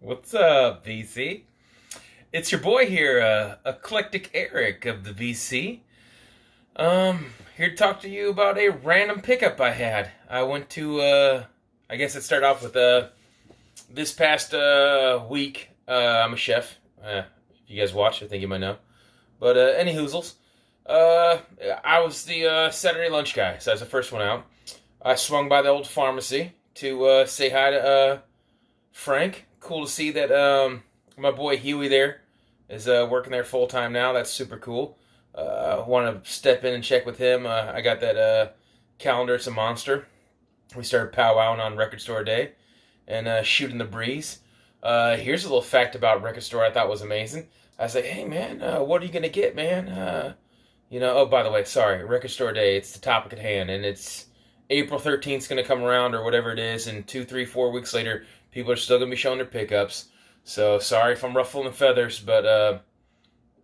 What's up, VC? It's your boy here, eclectic Eric of the VC. Here to talk to you about a random pickup I had. I went to, I guess it started off with, this past, week. I'm a chef. If you guys watch, I think you might know. But, any hoozles. I was the, Saturday lunch guy, so I was the first one out. I swung by the old pharmacy to, say hi to, Frank. Cool to see that my boy Huey there is working there full time now. That's super cool. Want to step in and check with him. I got that calendar. It's a monster. We started powwowing on Record Store Day and shooting the breeze. Here's a little fact about Record Store I thought was amazing. I was like, hey man, what are you gonna get, man? Oh, by the way, sorry, Record Store Day. It's the topic at hand, and it's April 13th is gonna come around or whatever it is, and 2, 3, 4 weeks later. People are still going to be showing their pickups. So, sorry if I'm ruffling the feathers, but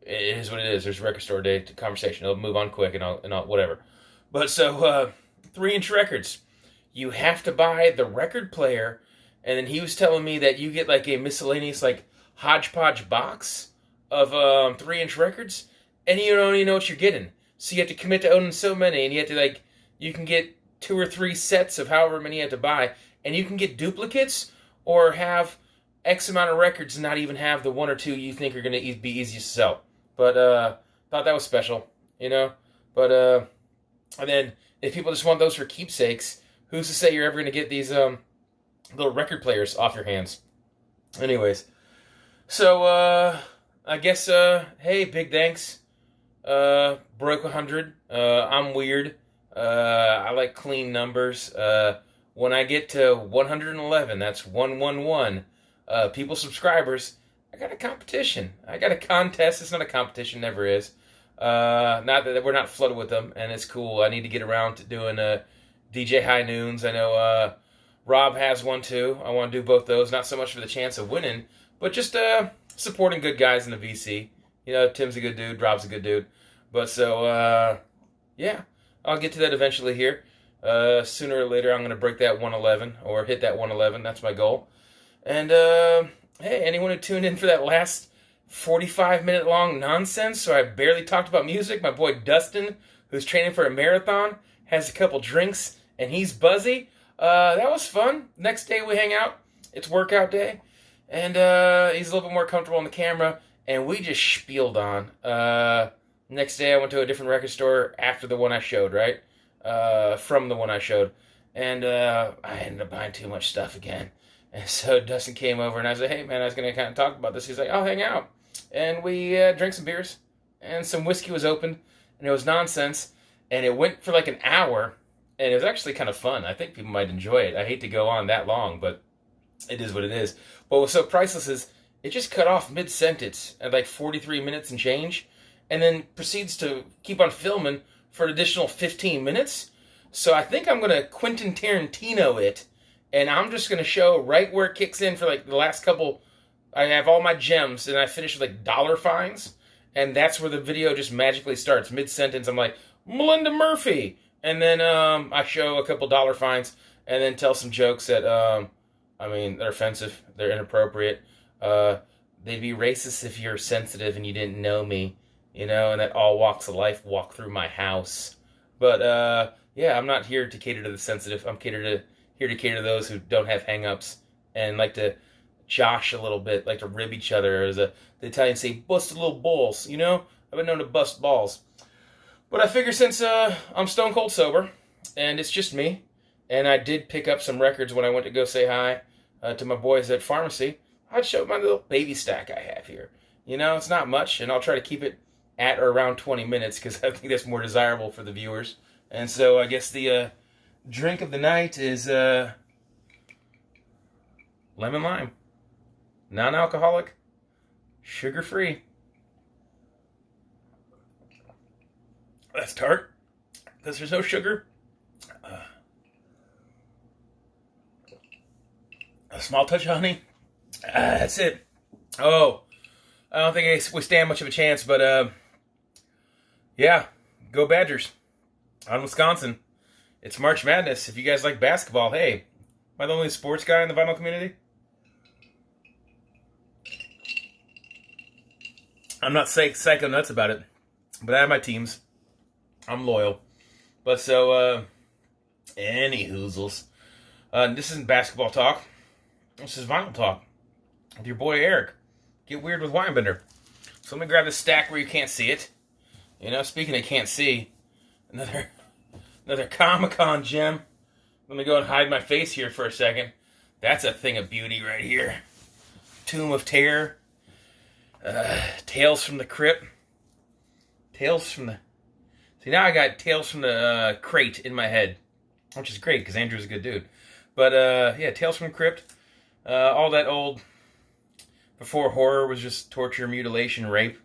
it is what it is. There's Record Store Day conversation. It'll move on quick and I'll whatever. But so, 3-inch records. You have to buy the record player, and then he was telling me that you get like a miscellaneous like hodgepodge box of 3-inch records, and you don't even know what you're getting. So you have to commit to owning so many, and you have to you can get 2 or 3 sets of however many you have to buy, and you can get duplicates, or have X amount of records and not even have the 1 or 2 you think are going to be easiest to sell. But thought that was special, But and then if people just want those for keepsakes, who's to say you're ever going to get these little record players off your hands? Anyways, so I guess hey, big thanks. Broke 100. I'm weird. I like clean numbers. When I get to 111, that's 111, people subscribers, I got a competition. I got a contest. It's not a competition, never is. Not that we're not flooded with them, and it's cool. I need to get around to doing DJ High Noons. I know Rob has one too. I want to do both those. Not so much for the chance of winning, but just supporting good guys in the VC. Tim's a good dude. Rob's a good dude. But so, yeah, I'll get to that eventually here. Sooner or later, I'm going to break that 111 or hit that 111. That's my goal. And hey, anyone who tuned in for that last 45-minute long nonsense, so I barely talked about music, my boy Dustin, who's training for a marathon, has a couple drinks, and he's buzzy. That was fun. Next day we hang out. It's workout day. And he's a little bit more comfortable on the camera, and we just spieled on. Next day I went to a different record store after the one I showed, right? From the one I showed, and I ended up buying too much stuff again, and so Dustin came over, and I was like, hey man, I was going to kind of talk about this. He's like, I'll hang out, and we drank some beers, and some whiskey was opened, and it was nonsense, and it went for like an hour, and it was actually kind of fun. I think people might enjoy it. I hate to go on that long, but it is what it is. But what's so priceless is it just cut off mid-sentence at like 43 minutes and change, and then proceeds to keep on filming for an additional 15 minutes. So I think I'm going to Quentin Tarantino it, and I'm just going to show right where it kicks in for like the last couple. I have all my gems, and I finish with like dollar fines, and that's where the video just magically starts. Mid-sentence, I'm like, Melinda Murphy, and then I show a couple dollar fines, and then tell some jokes that, they're offensive, they're inappropriate. They'd be racist if you're sensitive and you didn't know me. And that all walks of life walk through my house. But, yeah, I'm not here to cater to the sensitive. I'm here to cater to those who don't have hang-ups and like to josh a little bit, like to rib each other. Or as the Italians say, bust a little balls, I've been known to bust balls. But I figure since I'm stone cold sober, and it's just me, and I did pick up some records when I went to go say hi to my boys at pharmacy, I'd show my little baby stack I have here. It's not much, and I'll try to keep it at or around 20 minutes, because I think that's more desirable for the viewers. And so I guess the drink of the night is lemon lime. Non-alcoholic, sugar-free. That's tart, because there's no sugar. A small touch of honey. That's it. Oh, I don't think we stand much of a chance, but yeah, go Badgers. On Wisconsin. It's March Madness. If you guys like basketball, hey, am I the only sports guy in the vinyl community? I'm not psycho nuts about it, but I have my teams. I'm loyal. But so, any hoozles. This isn't basketball talk. This is vinyl talk with your boy Eric. Get weird with Weinbender. So let me grab this stack where you can't see it. You know, speaking of can't see, another Comic-Con gem. Let me go and hide my face here for a second. That's a thing of beauty right here. Tomb of Terror. Tales from the Crypt. Tales from the... See, now I got Tales from the Crate in my head. Which is great, because Andrew's a good dude. But, yeah, Tales from the Crypt. All that old... Before horror was just torture, mutilation, rape,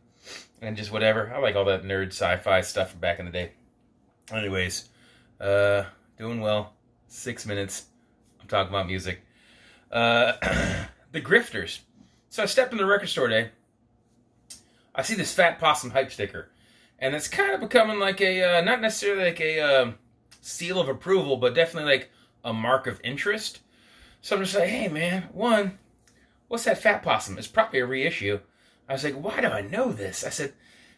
and just whatever. I like all that nerd sci-fi stuff from back in the day. Anyways, doing well. 6 minutes. I'm talking about music. The Grifters. So I stepped in the record store today. I see this Fat Possum hype sticker. And it's kind of becoming like a, not necessarily like a seal of approval, but definitely like a mark of interest. So I'm just like, hey man, what's that Fat Possum? It's probably a reissue. I was like, why do I know this? I said,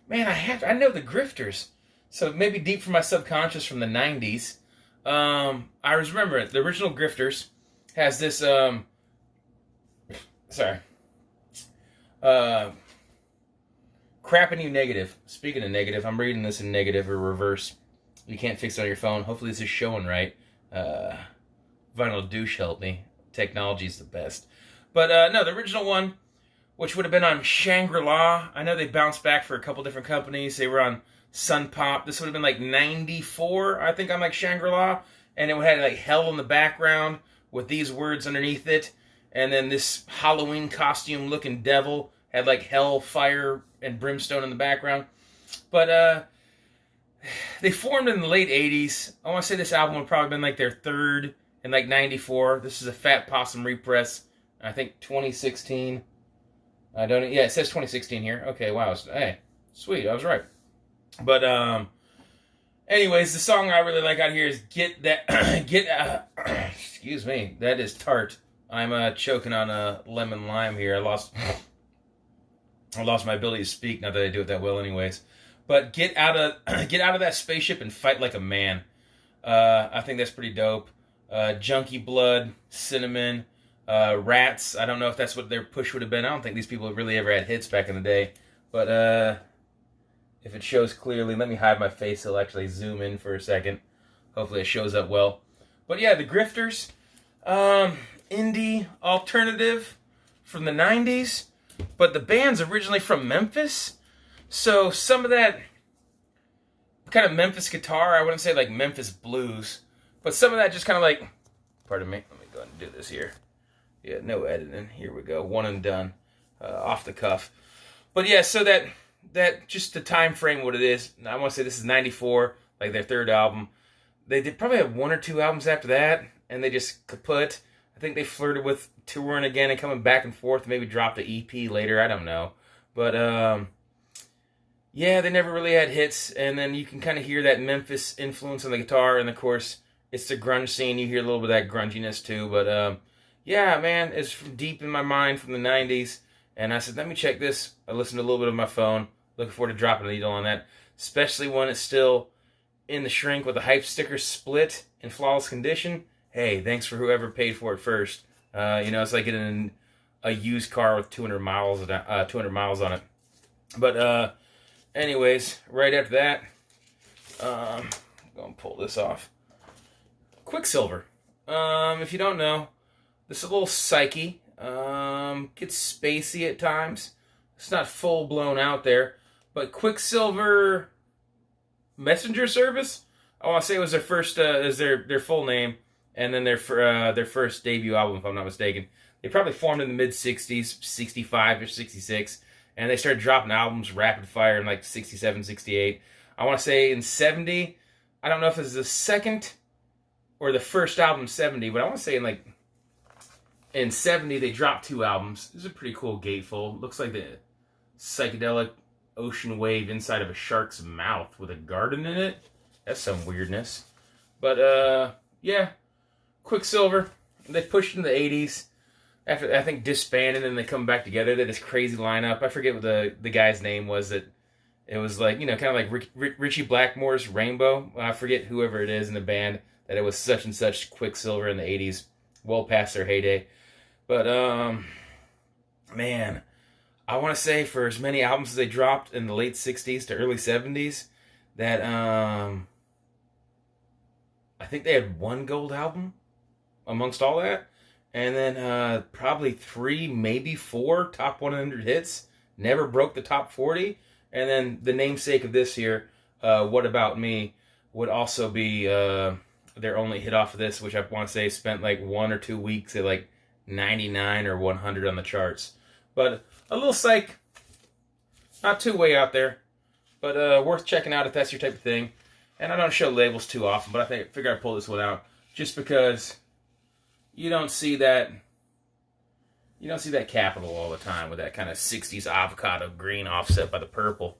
man, I know the Grifters. So maybe deep from my subconscious from the 90s. I remember it. The original Grifters has this, Crapping You Negative. Speaking of negative, I'm reading this in negative or reverse. You can't fix it on your phone. Hopefully this is showing right. Vinyl douche help me. Technology's the best. But no, the original one, which would have been on Shangri-La. I know they bounced back for a couple different companies. They were on Sun Pop. This would have been like 94, I think, on like Shangri-La. And it had like hell in the background with these words underneath it. And then this Halloween costume looking devil had like hell, fire, and brimstone in the background. But they formed in the late 80s. I want to say this album would have probably been like their third in like 94. This is a Fat Possum repress. I think 2016. Yeah, it says 2016 here. Okay, wow. Hey, sweet. I was right. But, anyways, the song I really like out here is excuse me. That is tart. I'm choking on a lemon lime here. I lost my ability to speak. Not that I do it that well, anyways. But get out of that spaceship and fight like a man. I think that's pretty dope. Junkie Blood, Cinnamon, Rats. I don't know if that's what their push would have been. I don't think these people really ever had hits back in the day. But if it shows clearly, let me hide my face. It'll actually zoom in for a second. Hopefully it shows up well. But yeah, the Grifters. Indie alternative from the 90s. But the band's originally from Memphis. So some of that kind of Memphis guitar, I wouldn't say like Memphis blues. But some of that just kind of like, pardon me, let me go ahead and do this here. Yeah, no editing. Here we go. One and done. Off the cuff. But yeah, so that just the time frame what it is. I want to say this is 94, like their third album. They did probably have one or two albums after that, and they just kaput. I think they flirted with touring again and coming back and forth, maybe dropped an EP later, I don't know. But, yeah, they never really had hits, and then you can kind of hear that Memphis influence on the guitar, and of course, it's the grunge scene, you hear a little bit of that grunginess too, but, yeah, man, it's from deep in my mind from the 90s, and I said, let me check this. I listened to a little bit of my phone, looking forward to dropping a needle on that, especially when it's still in the shrink with the hype sticker split in flawless condition. Hey, thanks for whoever paid for it first. It's like getting a used car with 200 miles on it. But anyways, right after that, I'm going to pull this off. Quicksilver. If you don't know, this is a little psyche. Gets spacey at times. It's not full blown out there, but Quicksilver Messenger Service. I want to say it was their first, is their full name. And then their first debut album, if I'm not mistaken. They probably formed in the mid-60s, 65 or 66. And they started dropping albums rapid fire in like 67, 68. I want to say in 70, I don't know if it was the second or the first album 70, but I want to say in 70 they dropped two albums. This is a pretty cool gatefold. Looks like the psychedelic ocean wave inside of a shark's mouth with a garden in it. That's some weirdness. But, yeah. Quicksilver, they pushed in the 80s. after I think disbanded and they come back together. They had this crazy lineup. I forget what the guy's name was. That it was like, kind of like Richie Blackmore's Rainbow. I forget whoever it is in the band, that it was such and such Quicksilver in the 80s, well past their heyday. But man, I want to say for as many albums as they dropped in the late 60s to early 70s, that I think they had one gold album amongst all that. And then probably 3, maybe 4 top 100 hits. Never broke the top 40. And then the namesake of this year, What About Me, would also be their only hit off of this, which I want to say spent like 1 or 2 weeks at like 99 or 100 on the charts. But a little psych. Not too way out there. But worth checking out if that's your type of thing. And I don't show labels too often, but I figure I'd pull this one out just because you don't see that Capitol all the time with that kind of 60s avocado green offset by the purple.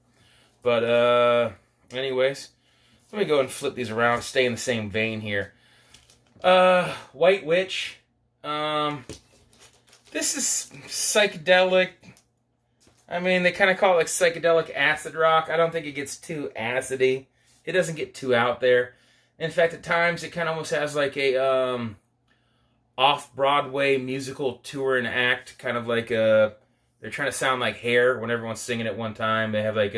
But anyways, let me go and flip these around, stay in the same vein here. White Witch. This is psychedelic. I mean, they kind of call it like psychedelic acid rock. I don't think it gets too acidy. It doesn't get too out there. In fact, at times it kind of almost has like a off-Broadway musical tour and act, kind of like they're trying to sound like Hair when everyone's singing at one time. They have like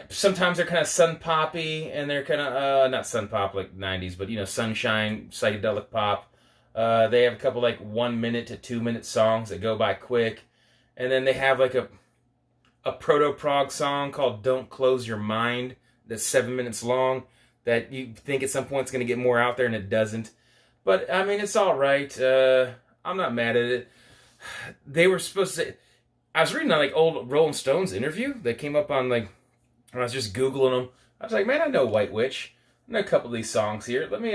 sometimes they're kind of sun poppy, and they're kind of not sun pop like 90s, but sunshine psychedelic pop. They have a couple like 1 minute to 2 minute songs that go by quick, and then they have like a proto-prog song called "Don't Close Your Mind" that's 7 minutes long, that you think at some point it's going to get more out there, and it doesn't. But, I mean, it's all right. I'm not mad at it. They were supposed to... I was reading like old Rolling Stones interview that came up on like... When I was just Googling them. I was like, man, I know White Witch. I know a couple of these songs here. Let me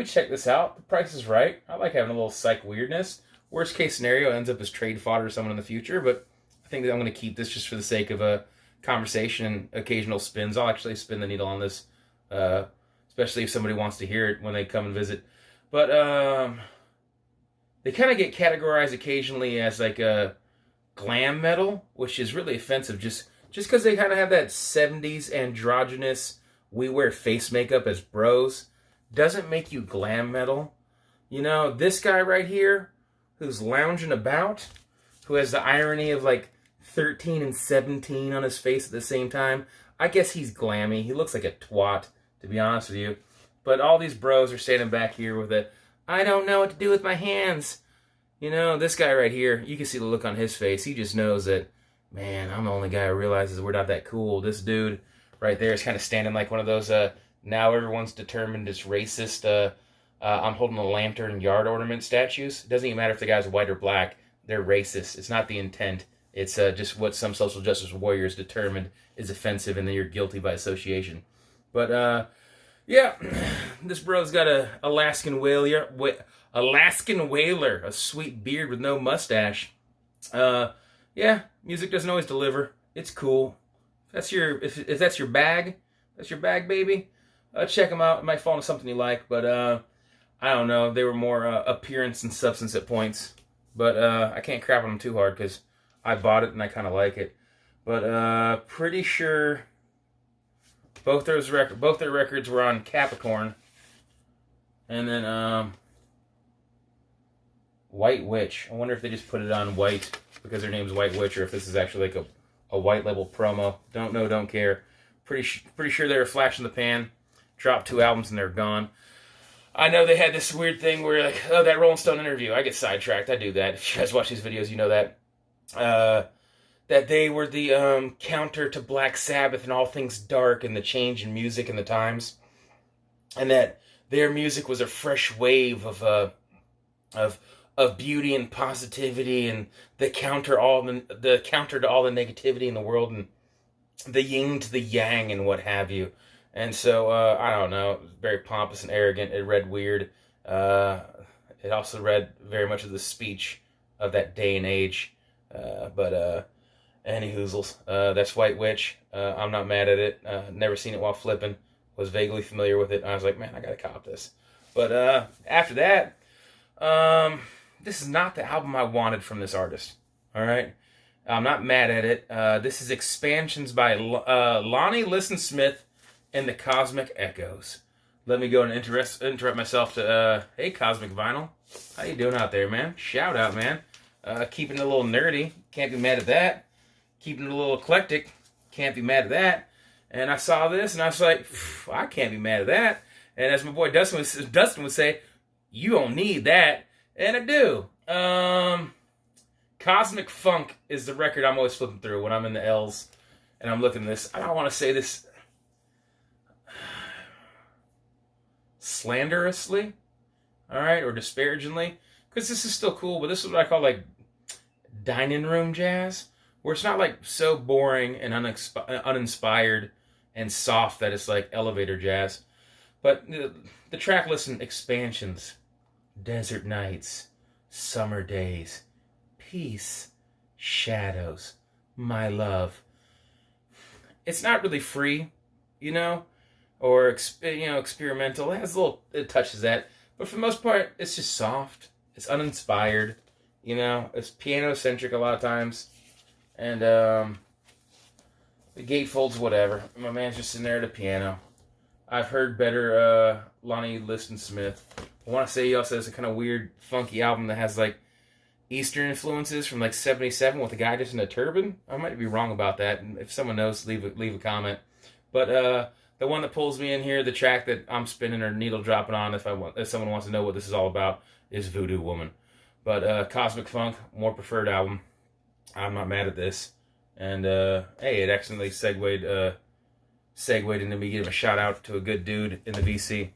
check this out. The price is right. I like having a little psych weirdness. Worst case scenario, ends up as trade fodder to someone in the future. But I think that I'm going to keep this just for the sake of a conversation and occasional spins. I'll actually spin the needle on this, especially if somebody wants to hear it when they come and visit. But they kind of get categorized occasionally as like a glam metal, which is really offensive just because they kind of have that 70s androgynous, we wear face makeup as bros, doesn't make you glam metal. This guy right here, who's lounging about, who has the irony of like 13 and 17 on his face at the same time, I guess he's glammy. He looks like a twat, to be honest with you. But all these bros are standing back here with a, I don't know what to do with my hands. This guy right here, you can see the look on his face. He just knows that, man, I'm the only guy who realizes we're not that cool. This dude right there is kind of standing like one of those, now everyone's determined it's racist, I'm holding a lantern yard ornament statues. It doesn't even matter if the guy's white or black. They're racist. It's not the intent. It's just what some social justice warriors determined is offensive, and then you're guilty by association. But, yeah, this bro's got a Alaskan whaler, a sweet beard with no mustache. Yeah, music doesn't always deliver. It's cool. If that's your bag, baby. Check them out. It might fall into something you like, but I don't know. They were more appearance and substance at points. But I can't crap on them too hard because I bought it and I kind of like it. But pretty sure both their records were on Capricorn. And then White Witch. I wonder if they just put it on white because their name's White Witch, or if this is actually like a white label promo. Don't know, don't care. Pretty sure they were flash in the pan. Dropped 2 albums and they're gone. I know they had this weird thing where like, oh, that Rolling Stone interview. I get sidetracked. I do that. If you guys watch these videos, you know that. That they were the counter to Black Sabbath and all things dark and the change in music and the times. And that their music was a fresh wave of beauty and positivity and the counter to all the negativity in the world and the yin to the yang and what have you. And so, I don't know, it was very pompous and arrogant. It read weird. It also read very much of the speech of that day and age. But any hoozles. That's White Witch. I'm not mad at it. Never seen it while flipping. Was vaguely familiar with it. I was like, man, I gotta cop this. But after that, this is not the album I wanted from this artist. All right, I'm not mad at it. This is Expansions by Lonnie Liston Smith and the Cosmic Echoes. Let me go and interrupt myself to, hey, Cosmic Vinyl. How you doing out there, man? Shout out, man. Keeping it a little nerdy. Can't be mad at that. Keeping it a little eclectic. Can't be mad at that. And I saw this, and I was like, I can't be mad at that. And as my boy Dustin would say, you don't need that. And I do. Cosmic Funk is the record I'm always flipping through when I'm in the L's. And I'm looking at this. I don't want to say this slanderously, all right, or disparagingly, because this is still cool, but this is what I call like dining room jazz, where it's not like so boring and uninspired and soft that it's like elevator jazz. But the track listing: Expansions, Desert Nights, Summer Days, Peace, Shadows, My Love. It's not really free, you know, or experimental. It touches that, but for the most part, it's just soft. It's uninspired, you know. It's piano centric a lot of times, and the gatefolds, whatever. My man's just sitting there at the piano. I've heard better Lonnie Liston Smith. I want to say he also has a kind of weird, funky album that has like Eastern influences from like '77 with a guy just in a turban. I might be wrong about that. And if someone knows, leave a comment. But the one that pulls me in here, the track that I'm spinning or needle dropping on, if someone wants to know what this is all about, is Voodoo Woman. But Cosmic Funk, more preferred album. I'm not mad at this. And hey, it accidentally segued into me giving a shout out to a good dude in the VC.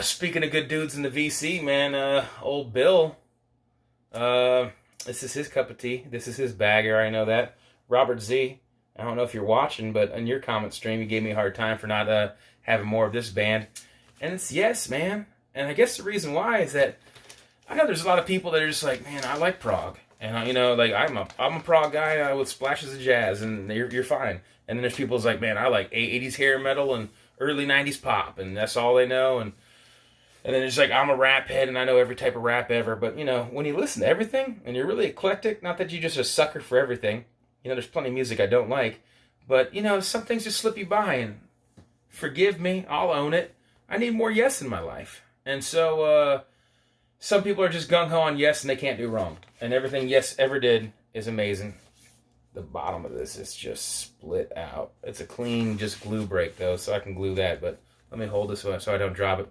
Speaking of good dudes in the VC, man, old Bill. This is his cup of tea. This is his bag. I already know that. Robert Z. I don't know if you're watching, but in your comment stream, you gave me a hard time for not having more of this band. And it's Yes, man. And I guess the reason why is that I know there's a lot of people that are just like, man, I like prog. And, you know, like, I'm a prog guy with splashes of jazz, and you're fine. And then there's people who's like, man, I like 80s hair metal and early 90s pop, and that's all they know. And then it's like, I'm a rap head, and I know every type of rap ever. But, you know, when you listen to everything, and you're really eclectic, not that you're just a sucker for everything. You know, there's plenty of music I don't like. But, you know, some things just slip you by, and forgive me, I'll own it. I need more Yes in my life. And so, some people are just gung-ho on Yes, and they can't do wrong. And everything Yes ever did is amazing. The bottom of this is just split out. It's a clean, just glue break, though, so I can glue that. But let me hold this so I don't drop it.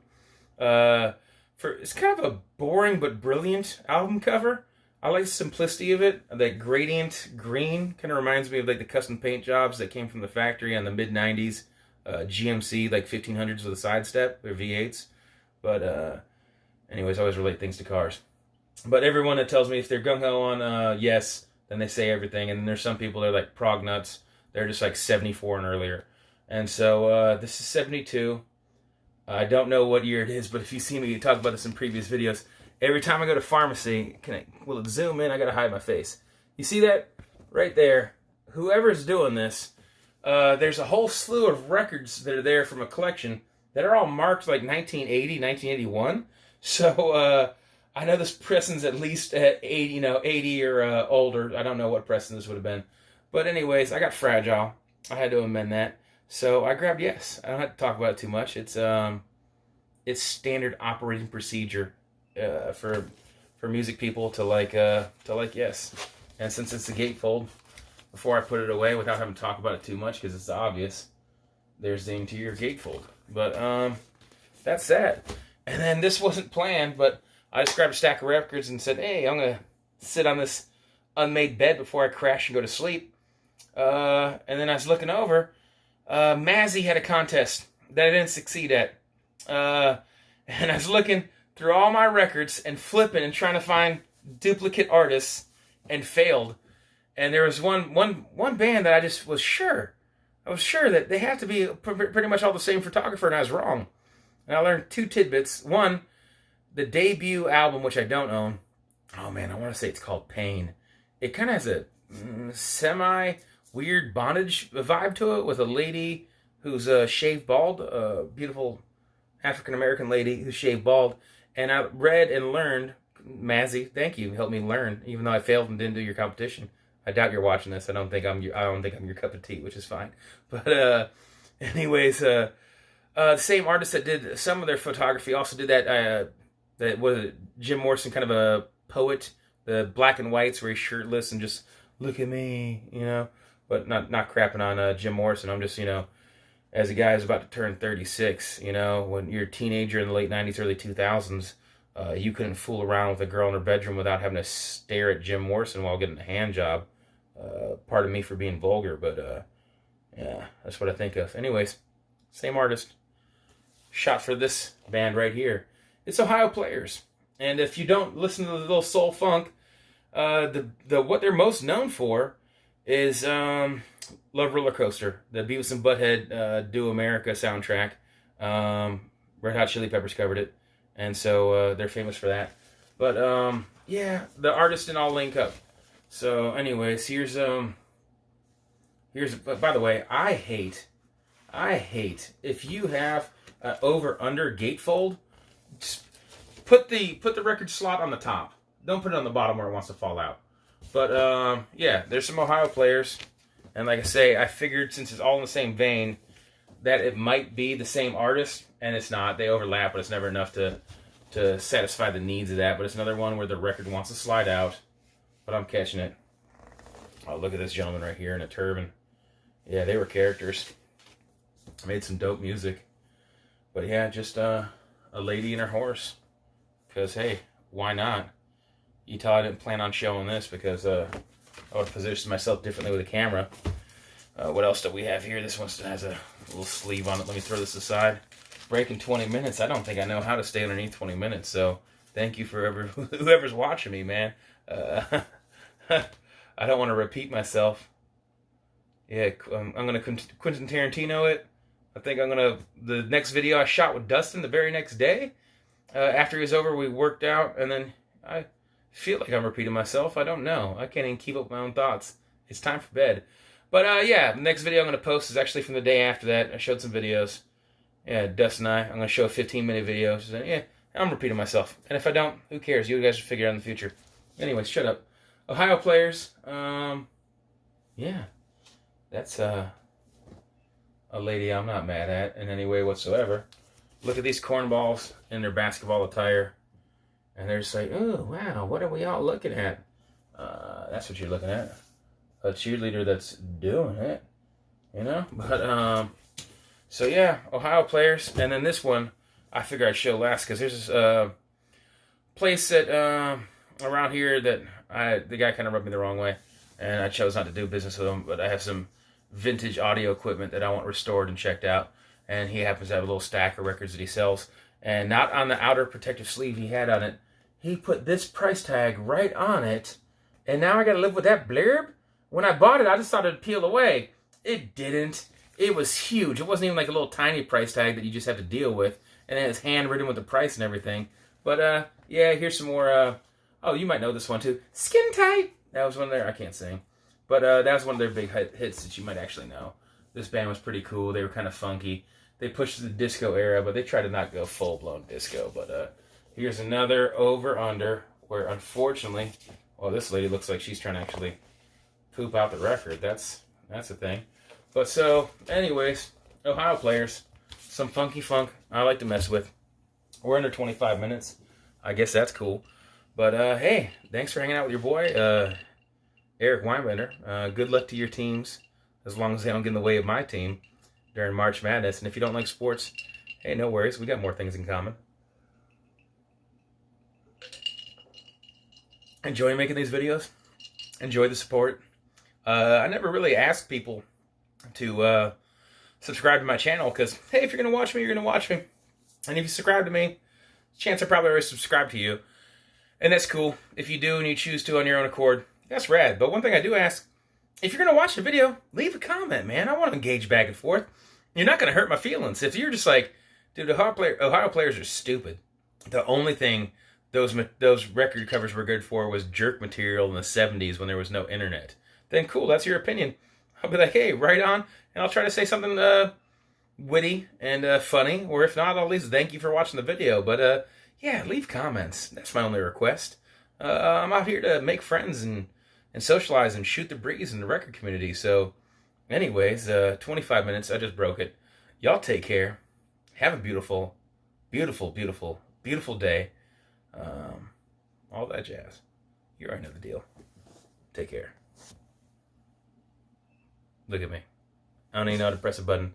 It's kind of a boring but brilliant album cover. I like the simplicity of it. That gradient green kind of reminds me of like the custom paint jobs that came from the factory on the mid-90s. GMC, like 1500s with a sidestep. They're V8s. But anyways, I always relate things to cars. But everyone that tells me if they're gung-ho on Yes, then they say everything. And then there's some people that are like prog nuts. They're just like 74 and earlier. And so this is 72. I don't know what year it is, but if you see me talk about this in previous videos, every time I go to pharmacy, will it zoom in? I gotta hide my face. You see that? Right there. Whoever's doing this, there's a whole slew of records that are there from a collection that are all marked like 1980, 1981. So I know this pressing's at least at 80 or older. I don't know what pressing this would have been. But anyways, I got Fragile. I had to amend that. So I grabbed Yes. I don't have to talk about it too much. It's standard operating procedure for music people to like Yes. And since it's the gatefold, before I put it away without having to talk about it too much because it's obvious, there's the interior gatefold. But that's that. And then this wasn't planned, but I just grabbed a stack of records and said, hey, I'm gonna sit on this unmade bed before I crash and go to sleep. And then I was looking over. Mazzy had a contest that I didn't succeed at. And I was looking through all my records and flipping and trying to find duplicate artists and failed. And there was one band that I just was sure. I was sure that they have to be pretty much all the same photographer, and I was wrong. And I learned two tidbits. One, the debut album, which I don't own. Oh man, I want to say it's called Pain. It kind of has a semi-weird bondage vibe to it with a lady who's shaved bald, a beautiful African-American lady who's shaved bald. And I read and learned, Mazzy, thank you. Helped me learn, even though I failed and didn't do your competition. I doubt you're watching this. I don't think I'm your cup of tea, which is fine. But anyways, the same artist that did some of their photography also did that was Jim Morrison, kind of a poet, the black and whites where he's shirtless and just look at me, But not crapping on Jim Morrison. I'm just, as a guy who's about to turn 36, when you're a teenager in the late 90s, early 2000s, you couldn't fool around with a girl in her bedroom without having to stare at Jim Morrison while getting a hand job. Pardon me for being vulgar, but yeah, that's what I think of. Anyways, same artist. Shot for this band right here. It's Ohio Players. And if you don't listen to the little soul funk, what they're most known for is Love Roller Coaster, the Beavis and Butthead Do America soundtrack. Red Hot Chili Peppers covered it, and so they're famous for that. But yeah, the artists didn't all link up. So, anyways, here's. By the way, I hate if you have over/under gatefold. Just put the record slot on the top. Don't put it on the bottom where it wants to fall out. But yeah, there's some Ohio Players, and like I say, I figured since it's all in the same vein that it might be the same artist, and it's not. They overlap, but it's never enough to satisfy the needs of that. But it's another one where the record wants to slide out, but I'm catching it. Oh, look at this gentleman right here in a turban. Yeah, they were characters. Made some dope music. But yeah, just a lady and her horse. Because, hey, why not? You tell I didn't plan on showing this because I would have positioned myself differently with a camera. What else do we have here? This one has a little sleeve on it. Let me throw this aside. Breaking 20 minutes. I don't think I know how to stay underneath 20 minutes. So thank you for whoever's watching me, man. I don't want to repeat myself. Yeah, I'm going to Quentin Tarantino it. I think the next video I shot with Dustin the very next day. After he was over, we worked out, and then I feel like I'm repeating myself. I don't know. I can't even keep up with my own thoughts. It's time for bed. But yeah, the next video I'm going to post is actually from the day after that. I showed some videos. Yeah, Dustin and I'm going to show a 15-minute video. So, yeah, I'm repeating myself. And if I don't, who cares? You guys will figure it out in the future. Anyways, shut up. Ohio Players. Yeah. That's a lady I'm not mad at in any way whatsoever. Look at these cornballs in their basketball attire. And they're just like, oh, wow, what are we all looking at? That's what you're looking at. A cheerleader that's doing it. But, so yeah, Ohio Players. And then this one, I figure I'd show last because there's this place that around here that the guy kind of rubbed me the wrong way. And I chose not to do business with him, but I have some vintage audio equipment that I want restored and checked out. And he happens to have a little stack of records that he sells. And not on the outer protective sleeve he had on it, he put this price tag right on it. And now I got to live with that blurb? When I bought it, I just thought it'd peel away. It didn't. It was huge. It wasn't even like a little tiny price tag that you just have to deal with. And then it's handwritten with the price and everything. But, yeah, here's some more, oh, you might know this one too. Skin Tight. That was one of their, I can't sing. But that was one of their big hits that you might actually know. This band was pretty cool. They were kind of funky. They pushed the disco era, but they tried to not go full-blown disco. But here's another over-under where, unfortunately, well, this lady looks like she's trying to actually poop out the record. That's a thing. But so, anyways, Ohio Players, some funky funk I like to mess with. We're under 25 minutes. I guess that's cool. But, hey, thanks for hanging out with your boy, Eric Weinbender. Good luck to your teams, as long as they don't get in the way of my team during March Madness. And if you don't like sports, hey, no worries. We got more things in common. Enjoy making these videos. Enjoy the support. I never really asked people to subscribe to my channel because, hey, if you're going to watch me, you're going to watch me. And if you subscribe to me, chance I probably already subscribed to you. And that's cool. If you do and you choose to on your own accord, that's rad. But one thing I do ask, if you're going to watch the video, leave a comment, man. I want to engage back and forth. You're not going to hurt my feelings. If you're just like, dude, Ohio Players are stupid. The only thing those record covers were good for was jerk material in the 70s when there was no internet. Then cool, that's your opinion. I'll be like, hey, right on. And I'll try to say something witty and funny. Or if not, I'll at least thank you for watching the video. But Yeah, leave comments. That's my only request. I'm out here to make friends and socialize and shoot the breeze in the record community. So, anyways, 25 minutes. I just broke it. Y'all take care. Have a beautiful, beautiful, beautiful, beautiful day. All that jazz. You already know the deal. Take care. Look at me. I don't even know how to press a button.